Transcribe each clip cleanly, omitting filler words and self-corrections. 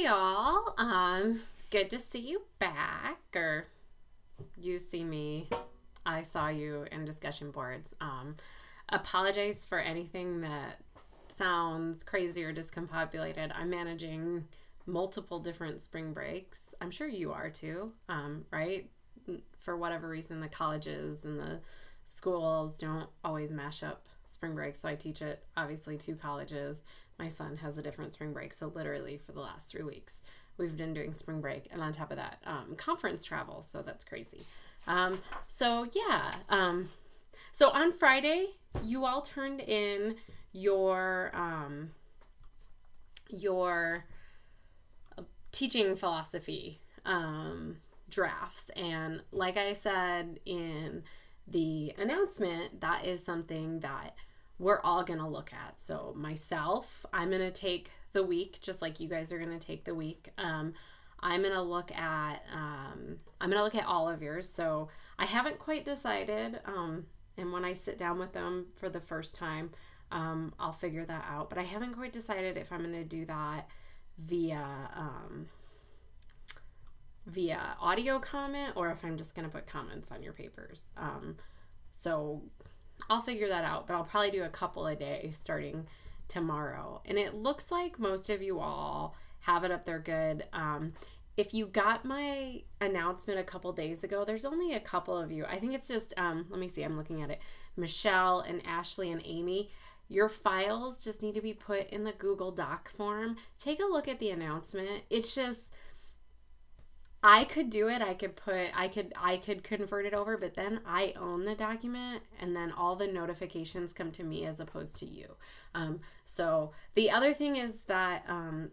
Hey y'all. Good to see you back, or you see me. I saw you in discussion boards. Apologize for anything that sounds crazy or discombobulated. I'm managing multiple different spring breaks. I'm sure you are too, right? For whatever reason, the colleges and the schools don't always mash up spring break. So I teach at obviously two colleges. My son has a different spring break. So literally for the last 3 weeks, we've been doing spring break. And on top of that, conference travel. So that's crazy. So on Friday, you all turned in your teaching philosophy drafts. And like I said in the announcement, that is something that we're all going to look at. So myself, I'm going to take the week, just like you guys are going to take the week. I'm going to look at all of yours. So I haven't quite decided. And when I sit down with them for the first time, I'll figure that out. But I haven't quite decided if I'm going to do that via audio comment or if I'm just going to put comments on your papers. So I'll figure that out, but I'll probably do a couple a day starting tomorrow. And it looks like most of you all have it up there good. If you got my announcement a couple days ago, there's only a couple of you. I think it's just, let me see, I'm looking at it. Michelle and Ashley and Amy. Your files just need to be put in the Google Doc form. Take a look at the announcement. It's just, I could do it. I could convert it over, but then I own the document and then all the notifications come to me as opposed to you. So the other thing is that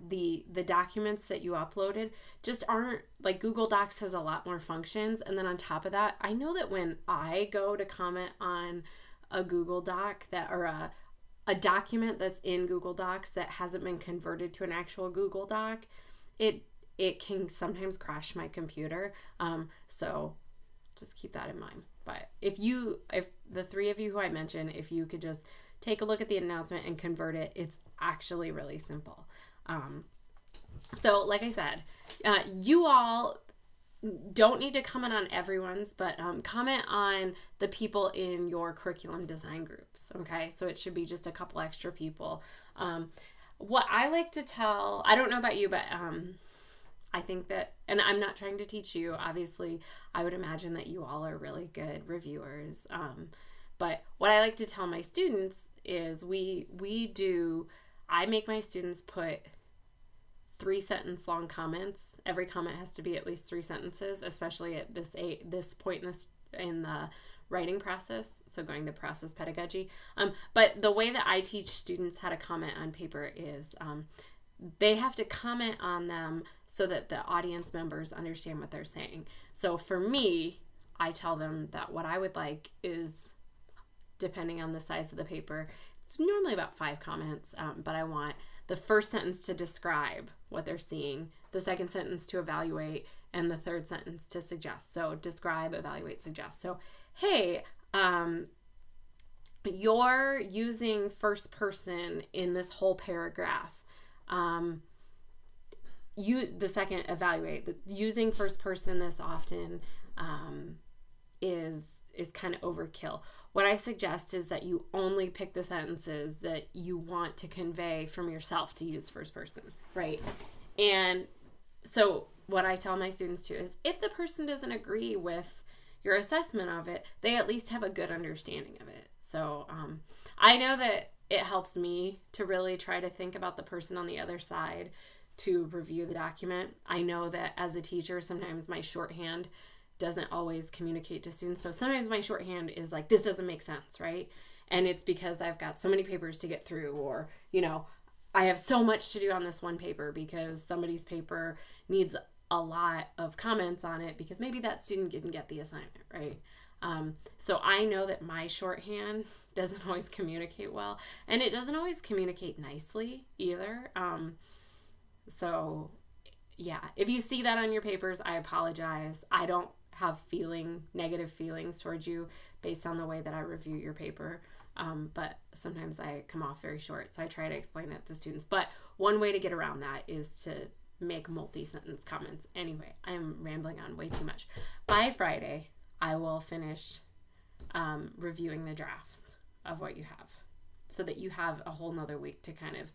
the documents that you uploaded just aren't, like, Google Docs has a lot more functions. And then on top of that, I know that when I go to comment on a Google Doc or a document that's in Google Docs that hasn't been converted to an actual Google Doc, it can sometimes crash my computer. So just keep that in mind. But if the three of you who I mentioned, if you could just take a look at the announcement and convert it, it's actually really simple. So like I said, you all don't need to comment on everyone's, but comment on the people in your curriculum design groups. Okay. So it should be just a couple extra people. What I like to tell, I don't know about you, but, I think that, and I'm not trying to teach you, obviously, I would imagine that you all are really good reviewers. But what I like to tell my students is I make my students put 3-sentence long comments. Every comment has to be at least 3 sentences, especially at this point in the writing process. So going to process pedagogy. But the way that I teach students how to comment on paper is, they have to comment on them so that the audience members understand what they're saying. So for me, I tell them that what I would like is, depending on the size of the paper, it's normally about 5 comments, but I want the first sentence to describe what they're seeing, the second sentence to evaluate, and the third sentence to suggest. So describe, evaluate, suggest. So, hey, you're using first person in this whole paragraph. The second, evaluate. Using first person this often is kind of overkill. What I suggest is that you only pick the sentences that you want to convey from yourself to use first person, right? And so what I tell my students too is, if the person doesn't agree with your assessment of it, they at least have a good understanding of it. So I know that it helps me to really try to think about the person on the other side to review the document. I know that as a teacher, sometimes my shorthand doesn't always communicate to students. So sometimes my shorthand is like, this doesn't make sense, right? And it's because I've got so many papers to get through, or, I have so much to do on this one paper because somebody's paper needs a lot of comments on it because maybe that student didn't get the assignment, right? So I know that my shorthand doesn't always communicate well, and it doesn't always communicate nicely either. So yeah, if you see that on your papers, I apologize. I don't have negative feelings towards you based on the way that I review your paper. But sometimes I come off very short, so I try to explain that to students. But one way to get around that is to make multi-sentence comments. Anyway, I am rambling on way too much. By Friday, I will finish reviewing the drafts of what you have, so that you have a whole nother week to kind of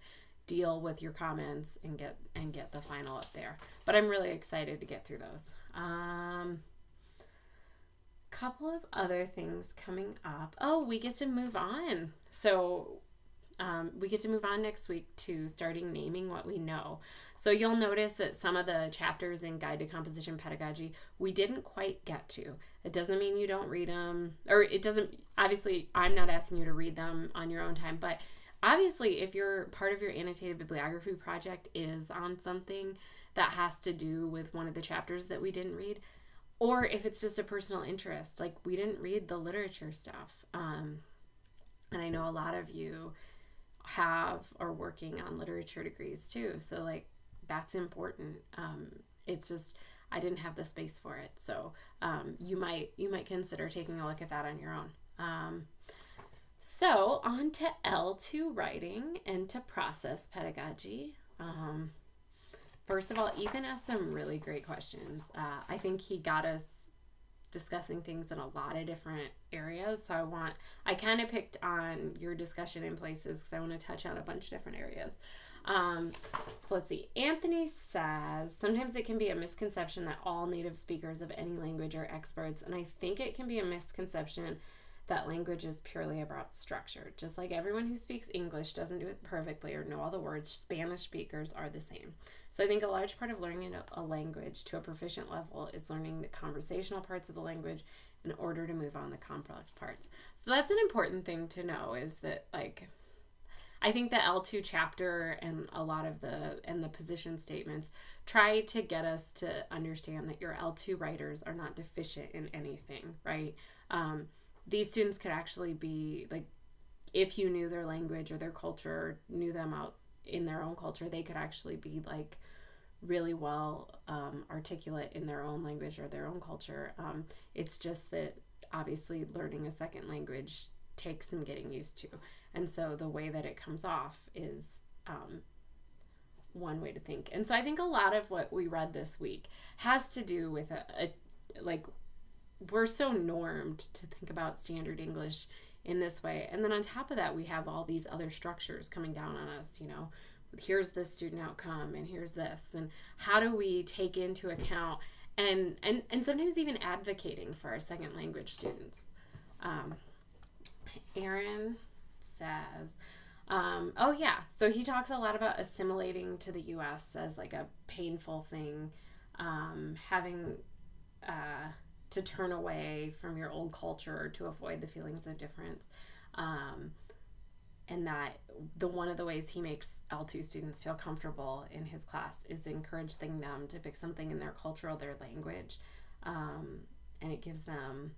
deal with your comments and get the final up there. But I'm really excited to get through those. Couple of other things coming up. Oh, we get to move on. So we get to move on next week to starting naming what we know. So you'll notice that some of the chapters in Guide to Composition Pedagogy we didn't quite get to. It doesn't mean you don't read them, or it doesn't, obviously I'm not asking you to read them on your own time, but obviously if your part of your annotated bibliography project is on something that has to do with one of the chapters that we didn't read, or if it's just a personal interest, like we didn't read the literature stuff. And I know a lot of you have or working on literature degrees too, so like that's important. It's just I didn't have the space for it, so you might consider taking a look at that on your own. So on to L2 writing and to process pedagogy. First of all, Ethan asked some really great questions. I think he got us discussing things in a lot of different areas. So I kind of picked on your discussion in places because I want to touch on a bunch of different areas. So let's see. Anthony says, sometimes it can be a misconception that all native speakers of any language are experts. And I think it can be a misconception that language is purely about structure. Just like everyone who speaks English doesn't do it perfectly or know all the words, Spanish speakers are the same. So I think a large part of learning a language to a proficient level is learning the conversational parts of the language in order to move on the complex parts. So that's an important thing to know, is that like I think the L2 chapter and a lot of the position statements try to get us to understand that your L2 writers are not deficient in anything, right? These students could actually be like, if you knew their language or their culture, knew them out in their own culture, they could actually be like really well articulate in their own language or their own culture. It's just that obviously learning a second language takes some getting used to. And so the way that it comes off is one way to think. And so I think a lot of what we read this week has to do with like we're so normed to think about standard English in this way. And then on top of that, we have all these other structures coming down on us, you know, here's this student outcome and here's this. And how do we take into account and sometimes even advocating for our second language students? Aaron says, so he talks a lot about assimilating to the U.S. as like a painful thing, having to turn away from your old culture to avoid the feelings of difference. And that one of the ways he makes L2 students feel comfortable in his class is encouraging them to pick something in their culture or their language. And it gives them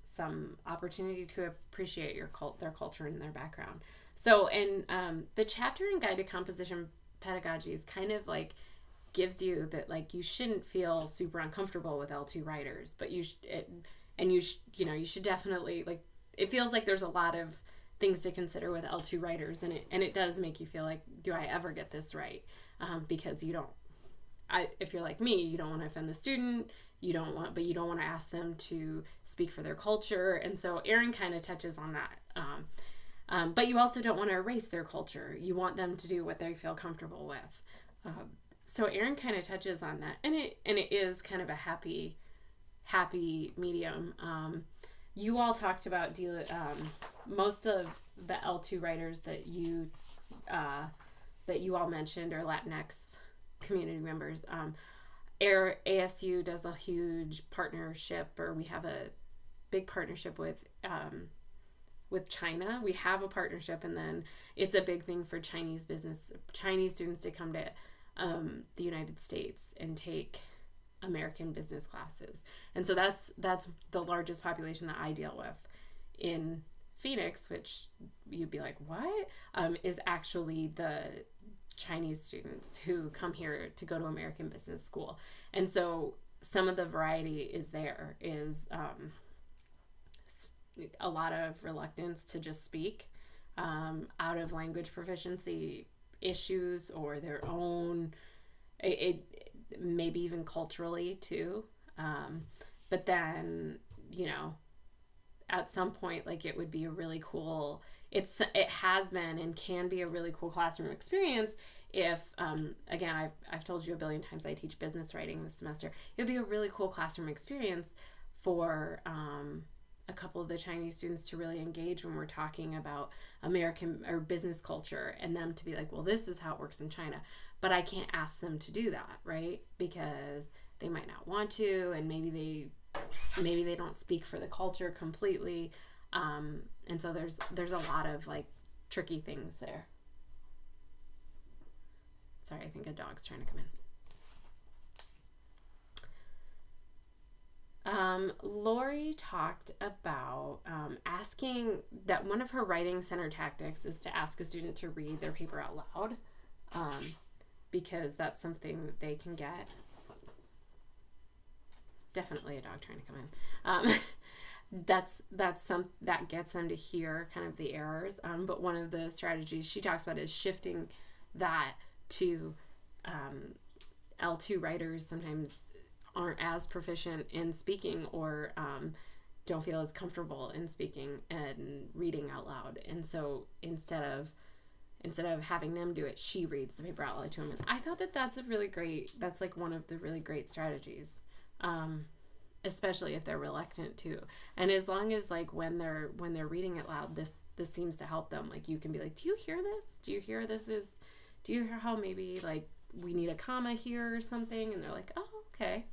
some opportunity to appreciate their culture and their background. So, and the chapter in Guide to Composition Pedagogy is kind of like gives you that like you shouldn't feel super uncomfortable with L2 writers, but you should definitely, like, it feels like there's a lot of things to consider with L2 writers, and it does make you feel like, do I ever get this right? Because if you're like me, you don't want to offend the student, you don't want to ask them to speak for their culture, and so Aaron kind of touches on that. But you also don't want to erase their culture. You want them to do what they feel comfortable with. So Aaron kind of touches on that, and it is kind of a happy medium. You all talked about most of the L2 writers that you all mentioned are Latinx community members. ASU does a huge partnership, or we have a big partnership with China. We have a partnership, and then it's a big thing for Chinese students to come to the United States and take American business classes. And so that's the largest population that I deal with in Phoenix, which you'd be like, what? Is actually the Chinese students who come here to go to American business school. And so some of the variety is a lot of reluctance to just speak out of language proficiency issues or their own, it maybe even culturally too. But then, you know, at some point, like, it would be a really cool, it has been and can be a really cool classroom experience if, again, I've told you a billion times I teach business writing this semester. It would be a really cool classroom experience for a couple of the Chinese students to really engage when we're talking about American or business culture, and them to be like, well, this is how it works in China. But I can't ask them to do that, right? Because they might not want to, and maybe they don't speak for the culture completely. And so there's a lot of like tricky things there. Sorry, I think a dog's trying to come in. Lori talked about asking that one of her writing center tactics is to ask a student to read their paper out loud, because that's something they can get. Definitely a dog trying to come in. That gets them to hear kind of the errors. But one of the strategies she talks about is shifting that to L2 writers sometimes aren't as proficient in speaking, or don't feel as comfortable in speaking and reading out loud. And so instead of having them do it, she reads the paper out loud to them. And I thought that's like one of the really great strategies, especially if they're reluctant to. And as long as like when they're reading it loud, this seems to help them. Like, you can be like, do you hear this? Do you hear how maybe like we need a comma here or something? And they're like, oh, okay.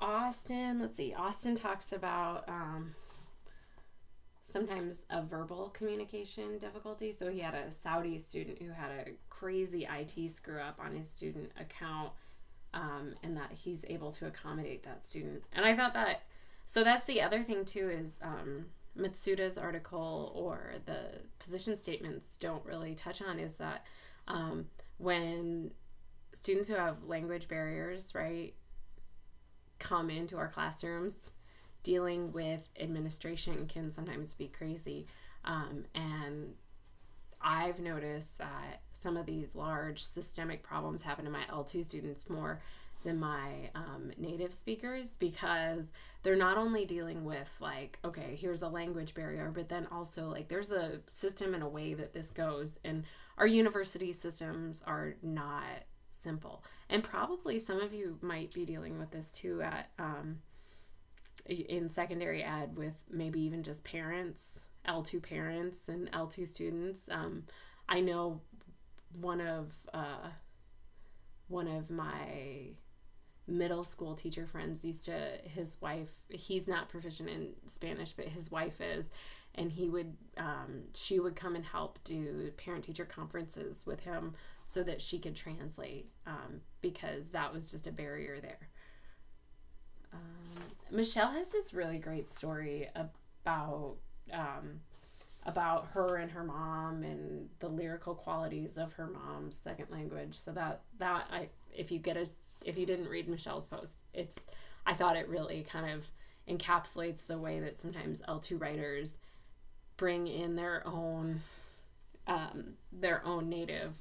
Austin talks about sometimes a verbal communication difficulty. So he had a Saudi student who had a crazy IT screw up on his student account, and that he's able to accommodate that student. And I thought that, so that's the other thing too, is Matsuda's article or the position statements don't really touch on, is that when students who have language barriers, right, come into our classrooms, dealing with administration can sometimes be crazy. And I've noticed that some of these large systemic problems happen to my L2 students more than my native speakers, because they're not only dealing with like, okay, here's a language barrier, but then also like there's a system and a way that this goes. And our university systems are not simple. And probably some of you might be dealing with this too at in secondary ed, with maybe even just parents, L2 parents and L2 students. I know one of my middle school teacher friends his wife, he's not proficient in Spanish, but his wife is, and she would come and help do parent-teacher conferences with him so that she could translate, because that was just a barrier there. Michelle has this really great story about her and her mom and the lyrical qualities of her mom's second language. So if you didn't read Michelle's post, I thought it really kind of encapsulates the way that sometimes L2 writers bring in their own native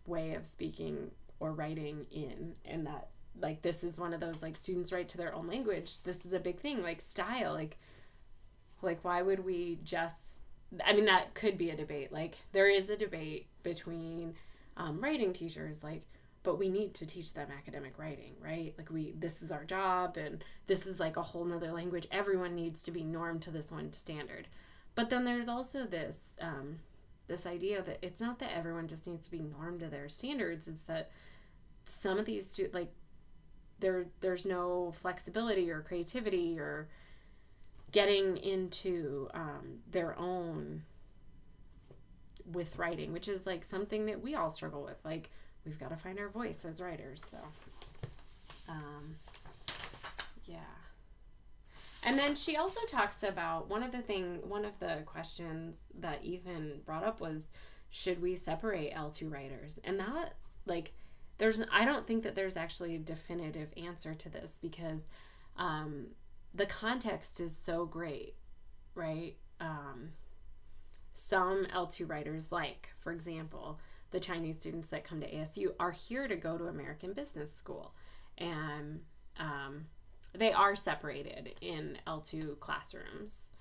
way of speaking or writing in, and that like this is one of those, like, students write to their own language. This is a big thing, like style, like why would we just, I mean, that could be a debate. Like, there is a debate between writing teachers, like, but we need to teach them academic writing, right? Like, this is our job, and this is like a whole nother language. Everyone needs to be normed to this one standard. But then there's also this idea that it's not that everyone just needs to be normed to their standards. It's that some of these there's no flexibility or creativity or getting into their own with writing, which is like something that we all struggle with. Like, we've got to find our voice as writers. So, yeah. And then she also talks about one of the questions that Ethan brought up was, should we separate L2 writers? And that, like, I don't think that there's actually a definitive answer to this, because the context is so great, right? some L2 writers, like, for example, the Chinese students that come to ASU are here to go to American Business School. And they are separated in L2 classrooms,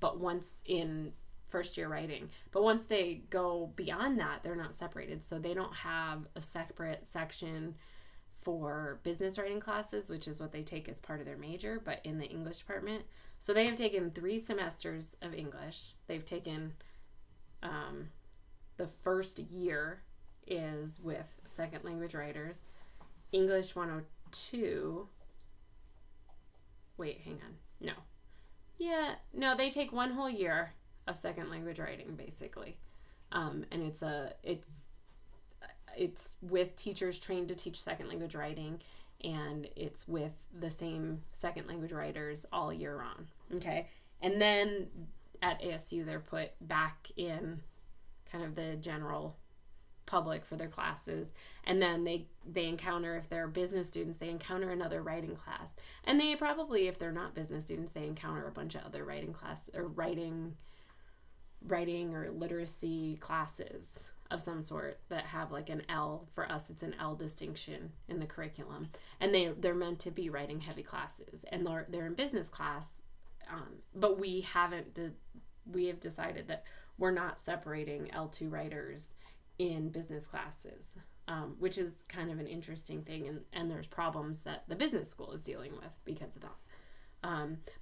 but once in first year writing. But once they go beyond that, they're not separated. So they don't have a separate section for business writing classes, which is what they take as part of their major, but in the English department. So they have taken 3 semesters of English. They've taken the first year is with second language writers. English 102. Wait, hang on. No, they take 1 whole year of second language writing, basically. And it's with teachers trained to teach second language writing, and it's with the same second language writers all year round. Okay. And then at ASU, they're put back in kind of the general public for their classes. And then they encounter, if they're business students, they encounter another writing class. And they probably, if they're not business students, they encounter a bunch of other writing class or writing or literacy classes of some sort that have like an L. For us, it's an L distinction in the curriculum, and they're meant to be writing heavy classes, and they're in business class, but we have decided that we're not separating L2 writers in business classes, which is kind of an interesting thing, and there's problems that the business school is dealing with because of that.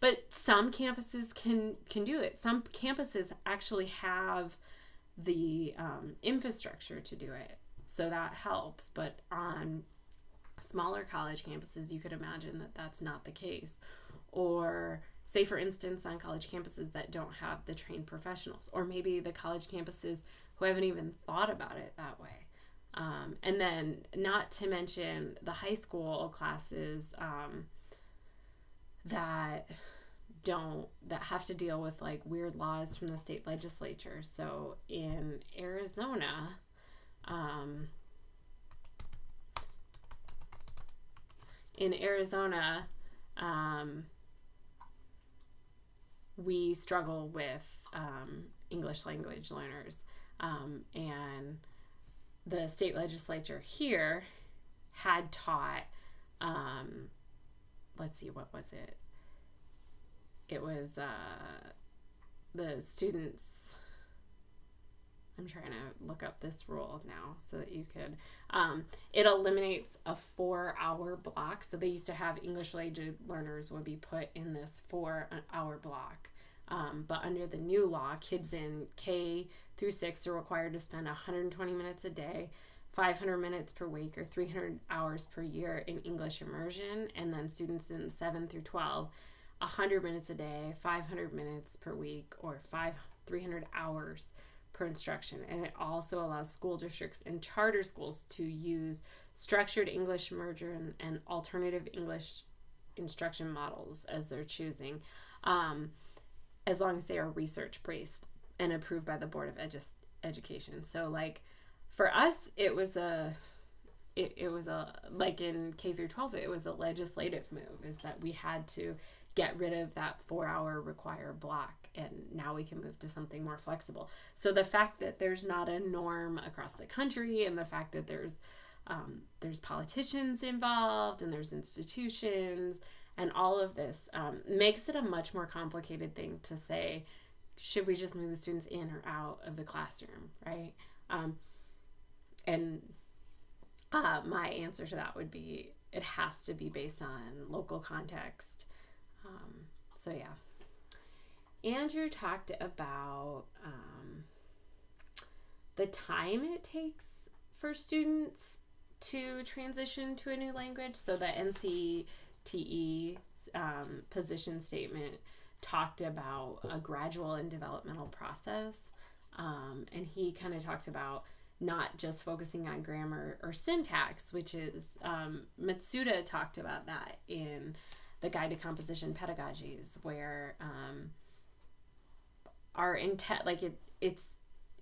But some campuses can do it. Some campuses actually have the infrastructure to do it, so that helps. But on smaller college campuses, you could imagine that that's not the case. Or say, for instance, on college campuses that don't have the trained professionals, or maybe the college campuses who haven't even thought about it that way. And then not to mention the high school classes that have to deal with like weird laws from the state legislature. So in Arizona, we struggle with English language learners, and the state legislature here had taught, let's see, what was it? It was the students. I'm trying to look up this rule now so that you could. It eliminates a 4-hour block. So they used to have English language learners would be put in this 4-hour block. But under the new law, kids in K through 6 are required to spend 120 minutes a day, 500 minutes per week, or 300 hours per year in English immersion. And then students in 7 through 12, 100 minutes a day, 500 minutes per week, or 300 hours per instruction. And it also allows school districts and charter schools to use structured English immersion and alternative English instruction models as they're choosing, as long as they are research-based and approved by the Board of Education. So like for us, it was like in K through 12, it was a legislative move, is that we had to get rid of that 4-hour required block, and now we can move to something more flexible. So the fact that there's not a norm across the country, and the fact that there's politicians involved, and there's institutions, and all of this makes it a much more complicated thing to say, should we just move the students in or out of the classroom, right? And my answer to that would be, it has to be based on local context. So yeah. Andrew talked about the time it takes for students to transition to a new language. So the NCTE position statement talked about a gradual and developmental process. And he kind of talked about not just focusing on grammar or syntax, which is, Matsuda talked about that in the Guide to Composition Pedagogies, where our intent, like it's,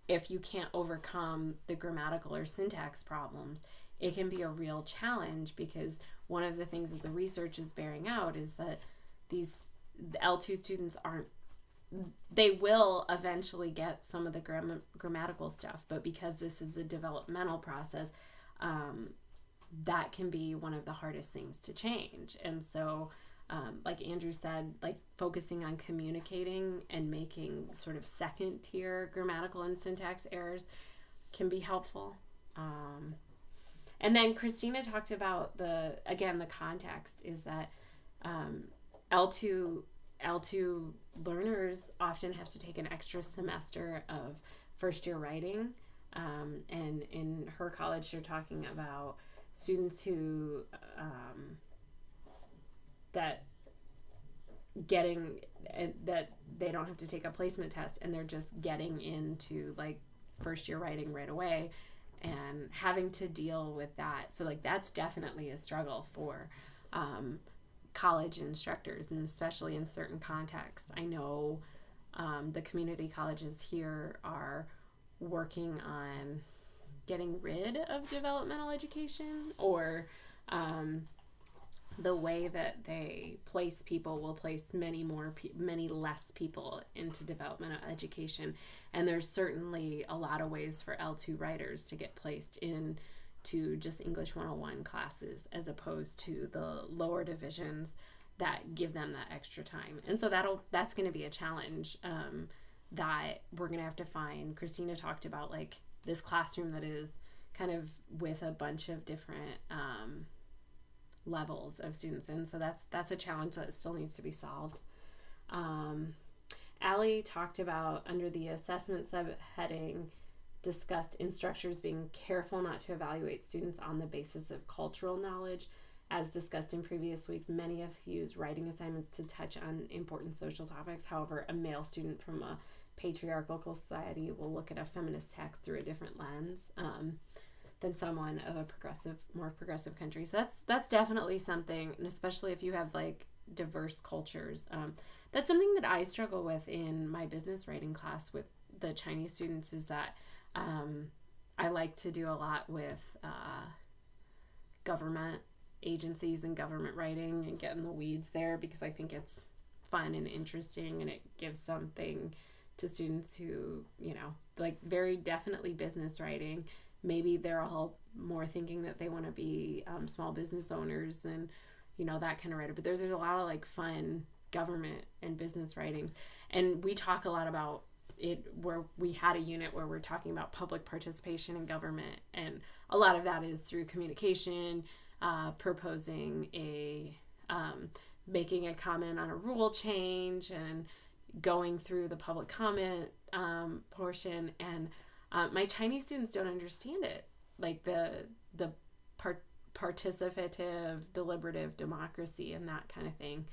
if you can't overcome the grammatical or syntax problems, it can be a real challenge, because one of the things that the research is bearing out is that the L2 students aren't they will eventually get some of the grammatical stuff, but because this is a developmental process, that can be one of the hardest things to change. And so, like Andrew said, like focusing on communicating and making sort of second tier grammatical and syntax errors can be helpful. And then Christina talked about the context is that L2 learners often have to take an extra semester of first year writing. And in her college, they're talking about students who that they don't have to take a placement test and they're just getting into like first year writing right away and having to deal with that. So like that's definitely a struggle for college instructors, and especially in certain contexts. I know the community colleges here are working on getting rid of developmental education, or the way that they place people will place many less people into developmental education. And there's certainly a lot of ways for L2 writers to get placed into just English 101 classes as opposed to the lower divisions that give them that extra time. And so that's going to be a challenge that we're going to have to find. Christina talked about like this classroom that is kind of with a bunch of different levels of students, and so that's a challenge that still needs to be solved. Allie talked about, under the assessment subheading, discussed instructors being careful not to evaluate students on the basis of cultural knowledge. As discussed in previous weeks, many have used writing assignments to touch on important social topics. However, a male student from a patriarchal society will look at a feminist text through a different lens than someone of a more progressive country. So that's definitely something, and especially if you have like diverse cultures. That's something that I struggle with in my business writing class with the Chinese students, is that I like to do a lot with government agencies and government writing and get in the weeds there, because I think it's fun and interesting, and it gives something to students who, like very definitely business writing. Maybe they're all more thinking that they want to be small business owners and, that kind of writer. But there's a lot of like fun government and business writing. And we talk a lot about it, where we had a unit where we're talking about public participation in government. And a lot of that is through communication, proposing making a comment on a rule change and going through the public comment portion. And my Chinese students don't understand it, like the participative, deliberative democracy and that kind of thing.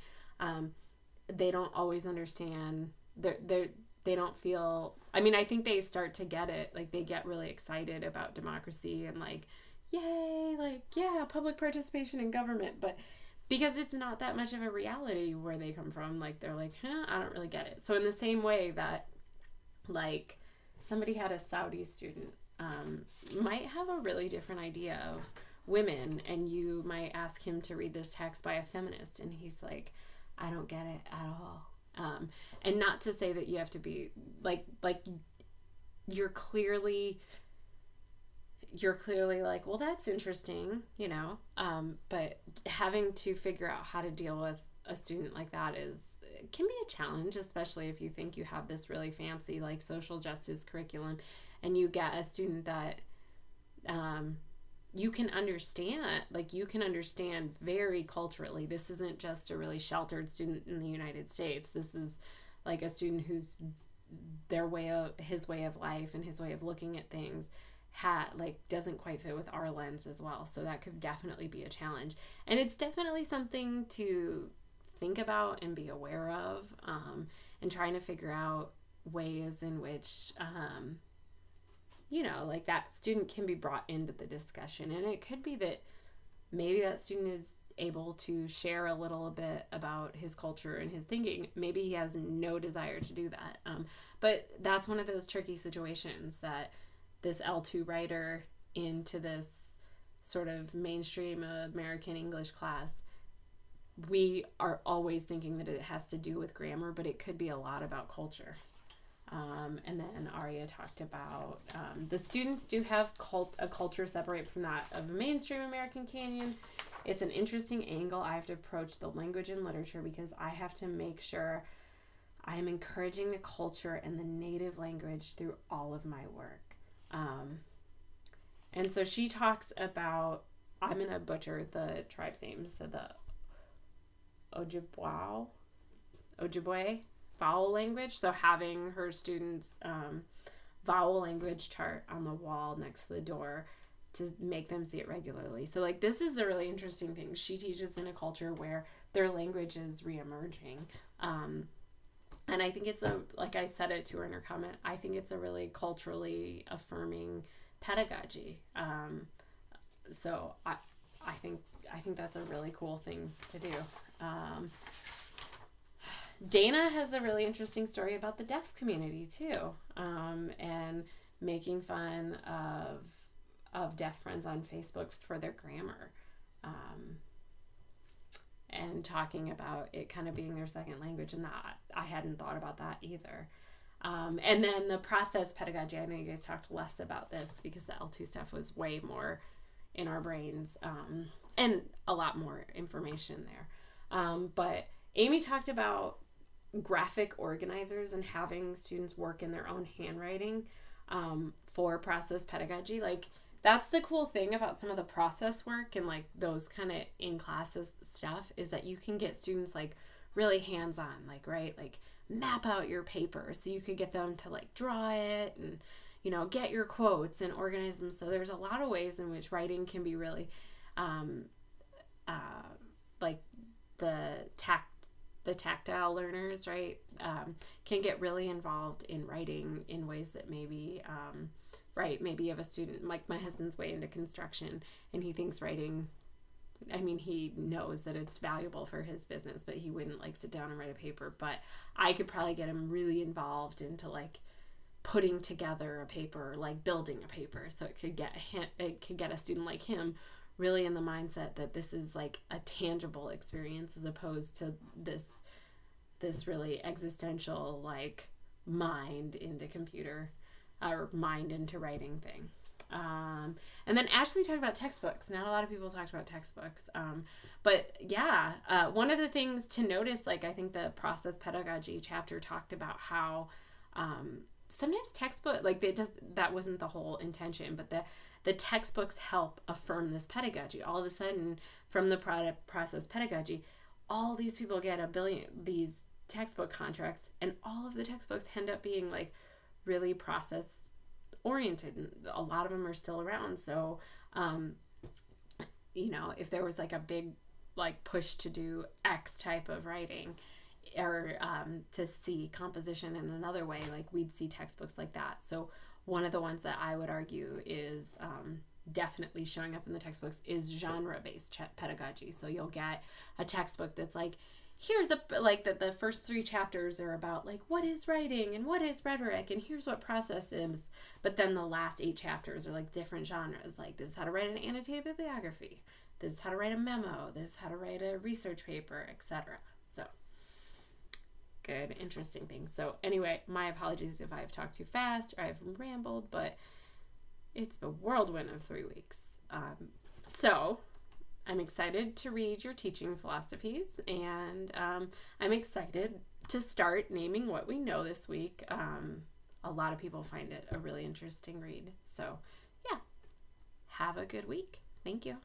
They don't always understand. They don't feel. I mean, I think they start to get it. Like they get really excited about democracy and like, yay, like yeah, public participation in government. But because it's not that much of a reality where they come from, like they're like, I don't really get it. So in the same way that, like, somebody had a Saudi student might have a really different idea of women, and you might ask him to read this text by a feminist, and he's like, I don't get it at all. And not to say that you have to be like you're clearly like, well, that's interesting, but having to figure out how to deal with a student like that can be a challenge, especially if you think you have this really fancy like social justice curriculum and you get a student that you can understand very culturally. This isn't just a really sheltered student in the United States. This is like a student who's his way of life and his way of looking at things doesn't quite fit with our lens as well. So that could definitely be a challenge. And it's definitely something to think about and be aware of, and trying to figure out ways in which, like that student can be brought into the discussion. And it could be that maybe that student is able to share a little bit about his culture and his thinking. Maybe he has no desire to do that. But that's one of those tricky situations that this L2 writer into this sort of mainstream American English class we are always thinking that it has to do with grammar, but it could be a lot about culture. And then Aria talked about the students do have a culture separate from that of a mainstream American Canyon. It's an interesting angle I have to approach the language and literature because I have to make sure I'm encouraging the culture and the native language through all of my work. And so she talks about, I'm going to butcher the tribe's name, so the Ojibwe vowel language. So having her students vowel language chart on the wall next to the door to make them see it regularly. So like this is a really interesting thing. She teaches in a culture where their language is reemerging. And I think it's like I said it to her in her comment, I think it's a really culturally affirming pedagogy. So I think that's a really cool thing to do. Dana has a really interesting story about the deaf community too, and making fun of deaf friends on Facebook for their grammar, and talking about it kind of being their second language, and that I hadn't thought about that either. And then the process pedagogy, I know you guys talked less about this because the L2 stuff was way more in our brains, and a lot more information there. But Amy talked about graphic organizers and having students work in their own handwriting for process pedagogy. Like that's the cool thing about some of the process work and like those kind of in classes stuff is that you can get students like really hands-on, like, right, like map out your paper so you could get them to like draw it and, you know, get your quotes and organize them. So there's a lot of ways in which writing can be really like the tactile learners, right, can get really involved in writing in ways that maybe, right, maybe you have a student, like my husband's way into construction, and he thinks writing, I mean, he knows that it's valuable for his business, but he wouldn't like sit down and write a paper. But I could probably get him really involved into like putting together a paper, like building a paper. So it could get a student like him really in the mindset that this is like a tangible experience as opposed to this really existential like mind into computer or mind into writing thing. And then Ashley talked about textbooks. Not a lot of people talked about textbooks. But yeah, one of the things to notice, like I think the process pedagogy chapter talked about how sometimes textbook, like that wasn't the whole intention, but the textbooks help affirm this pedagogy. All of a sudden, from the process pedagogy, all these people get a billion these textbook contracts, and all of the textbooks end up being like really process oriented, and a lot of them are still around. So you know, if there was like a big like push to do X type of writing or to see composition in another way, like we'd see textbooks like that. So one of the ones that I would argue is definitely showing up in the textbooks is genre-based pedagogy. So you'll get a textbook that's like, here's the first 3 chapters are about like what is writing and what is rhetoric and here's what process is, but then the last 8 chapters are like different genres, like this is how to write an annotated bibliography, this is how to write a memo, this is how to write a research paper, etc. So good, interesting things. So anyway, my apologies if I've talked too fast or I've rambled, but it's a whirlwind of 3 weeks. So I'm excited to read your teaching philosophies, and I'm excited to start naming what we know this week. A lot of people find it a really interesting read. So yeah, have a good week. Thank you.